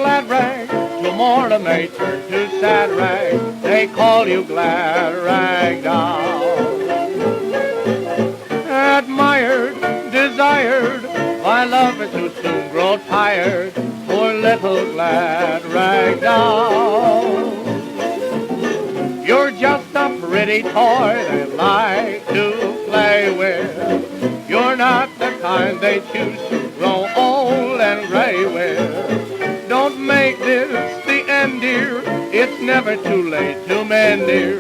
glad rag. Tomorrow may turn to sad rag. They call you glad rag doll. Admired, desired, my love is too soon grow tired. Poor little glad rag doll. You're just a pretty toy they like to play with. You're not the kind they choose to grow old and gray with. Don't make this the end, dear. It's never too late to mend, dear.